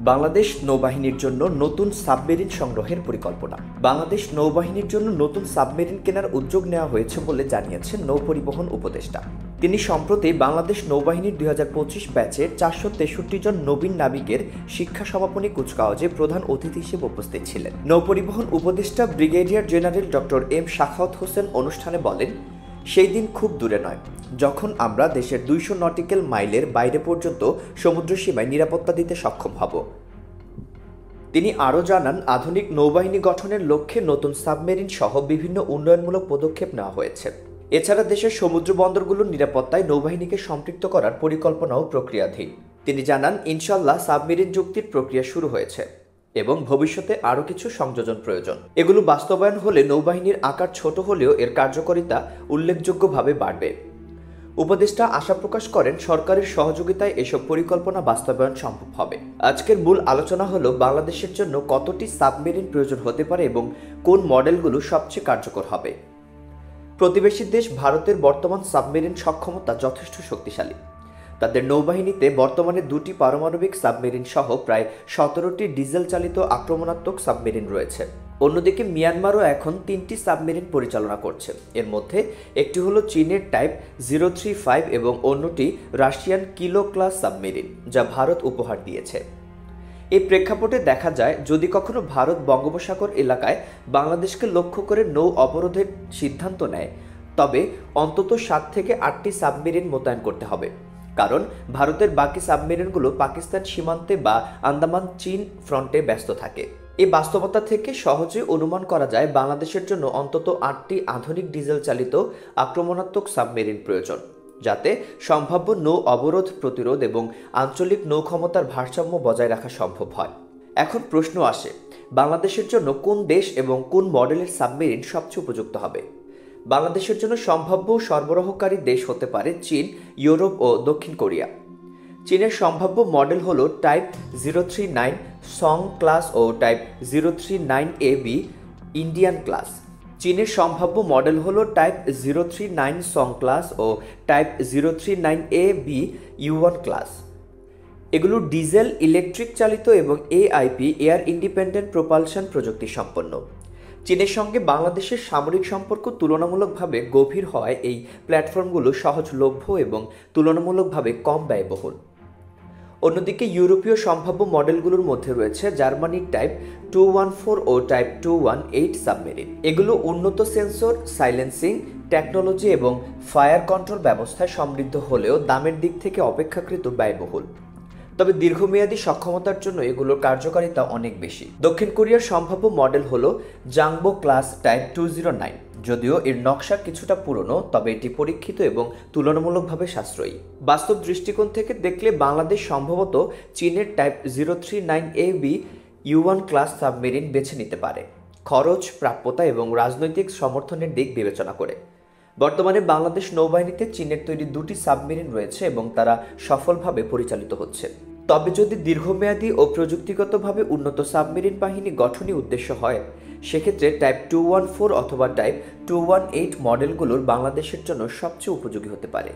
বাংলাদেশ নৌবাহিনীর জন্য নতুন সাবমেরিন সংগ্রহের পরিকল্পনা। বাংলাদেশ নৌবাহিনীর জন্য নতুন সাবমেরিন কেনার উদ্যোগ নেওয়া হয়েছে বলে জানিয়েছেন নৌপরিবহন উপদেষ্টা। তিনি সম্প্রতি বাংলাদেশ নৌবাহিনীর 2025 ব্যাচের 463 জন নবীন নাবিকের শিক্ষা সমাপনী কুচকাওয়াজে প্রধান অতিথি হিসেবে উপস্থিত ছিলেন। নৌপরিবহন উপদেষ্টা brigadier general doctor M Shakhawat Hossain অনুষ্ঠানে বলেন, সেই দিন খুব দূরে নয় যখন আমরা দেশের 200 নটিক্যাল মাইলের বাইরে পর্যন্ত সমুদ্র সীমায় নিরাপত্তা দিতে সক্ষম হব। তিনি আরও জানান, আধুনিক নৌবাহিনী গঠনের লক্ষ্যে নতুন সাবমেরিন সহ বিভিন্ন উন্নয়নমূলক পদক্ষেপ নেওয়া হয়েছে। এছাড়া দেশের সমুদ্র বন্দরগুলোর নিরাপত্তায় নৌবাহিনীকে সম্পৃক্ত করার পরিকল্পনাও প্রক্রিয়াধীন। তিনি জানান, ইনশাল্লাহ সাবমেরিন চুক্তির প্রক্রিয়া শুরু হয়েছে এবং ভবিষ্যতে আরও কিছু সংযোজন প্রয়োজন। এগুলো বাস্তবায়ন হলে নৌবাহিনীর আকার ছোট হলেও এর কার্যকারিতা উল্লেখযোগ্যভাবে বাড়বে। উপদেষ্টা আশা প্রকাশ করেন, সরকারের সহযোগিতায় এসব পরিকল্পনা বাস্তবায়ন সম্ভব হবে। আজকের মূল আলোচনা হলো বাংলাদেশের জন্য কতটি সাবমেরিন প্রয়োজন হতে পারে এবং কোন মডেলগুলো সবচেয়ে কার্যকর হবে। প্রতিবেশী দেশ ভারতের বর্তমান সাবমেরিন সক্ষমতা যথেষ্ট শক্তিশালী। তাদের নৌবাহিনীতে বর্তমানে 2টি পারমাণবিক সাবমেরিন সহ প্রায় 17টি ডিজেল চালিত আক্রমণাত্মক সাবমেরিন রয়েছে। অন্যদিকে মিয়ানমারও এখন 3টি সাবমেরিন পরিচালনা করছে। এর মধ্যে একটি হলো চীনের টাইপ 035 এবং অন্যটি রাশিয়ান কিলো ক্লাস সাবমেরিন, যা ভারত উপহার দিয়েছে। এই প্রেক্ষাপটে দেখা যায়, যদি কখনো ভারত বঙ্গোপসাগর এলাকায় বাংলাদেশকে লক্ষ্য করে নৌ অবরোধের সিদ্ধান্ত নেয়, তবে অন্তত 7 থেকে 8টি সাবমেরিন মোতায়েন করতে হবে। কারণ ভারতের বাকি সাবমেরিনগুলো পাকিস্তান সীমান্তে বা আন্দামান চীন ফ্রন্টে ব্যস্ত থাকে। এই বাস্তবতা থেকে সহজে অনুমান করা যায় বাংলাদেশের জন্য অন্তত 8টি আধুনিক ডিজেল চালিত আক্রমণাত্মক সাবমেরিন প্রয়োজন, যাতে সম্ভাব্য নৌ অবরোধ প্রতিরোধ এবং আঞ্চলিক নৌ ক্ষমতার ভারসাম্য বজায় রাখা সম্ভব হয়। এখন প্রশ্ন আসে, বাংলাদেশের জন্য কোন দেশ এবং কোন মডেলের সাবমেরিন সবচেয়ে উপযুক্ত হবে? বাংলাদেশের জন্য সম্ভাব্য সরবরাহকারী দেশ হতে পারে চীন, ইউরোপ ও দক্ষিণ কোরিয়া। চীনের সম্ভাব্য মডেল হল টাইপ 039 সং ক্লাস ও টাইপ 039AB ইন্ডিয়ান ক্লাস। চীনের সম্ভাব্য মডেল হল টাইপ 039 সং ক্লাস ও টাইপ 039AB U1 ক্লাস। এগুলো ডিজেল, ইলেকট্রিক চালিত এবং AIP এয়ার ইন্ডিপেন্ডেন্ট প্রোপালশন প্রযুক্তি সম্পন্ন। চীনের সঙ্গে বাংলাদেশের সামরিক সম্পর্ক তুলনামূলকভাবে গভীর হওয়ায় এই প্ল্যাটফর্মগুলো সহজলভ্য এবং তুলনামূলকভাবে কম ব্যয়বহুল। অন্যদিকে ইউরোপীয় সম্ভাব্য মডেলগুলোর মধ্যে রয়েছে জার্মানির টাইপ 214 ও টাইপ 218 সাবমেরিন। এগুলো উন্নত সেন্সর, সাইলেন্সিং টেকনোলজি এবং ফায়ার কন্ট্রোল ব্যবস্থায় সমৃদ্ধ হলেও দামের দিক থেকে অপেক্ষাকৃত ব্যয়বহুল। তবে দীর্ঘমেয়াদী সক্ষমতার জন্য এগুলোর কার্যকারিতা অনেক বেশি। দক্ষিণ কোরিয়ার সম্ভাব্য মডেল হলো জাংবো ক্লাস টাইপ 209। যদিও এর নকশা কিছুটা পুরনো, তবে এটি পরীক্ষিত এবং তুলনামূলকভাবে সাশ্রয়ী। বাস্তব দৃষ্টিকোণ থেকে দেখলে বাংলাদেশ সম্ভবত চীনের type 039AB U1 class submarine বেছে নিতে পারে, খরচ, প্রাপ্যতা এবং রাজনৈতিক সমর্থনের দিক বিবেচনা করে। বর্তমানে বাংলাদেশ নৌবাহিনীতে চীনের তৈরি 2টি সাবমেরিন রয়েছে এবং তারা সফলভাবে পরিচালিত হচ্ছে। তবে যদি দীর্ঘমেয়াদী ও প্রযুক্তিগতভাবে উন্নত সাবমেরিন বাহিনী গঠনই উদ্দেশ্য হয়, সেক্ষেত্রে টাইপ 214 অথবা টাইপ 218 মডেলগুলোর বাংলাদেশের জন্য সবচেয়ে উপযোগী হতে পারে।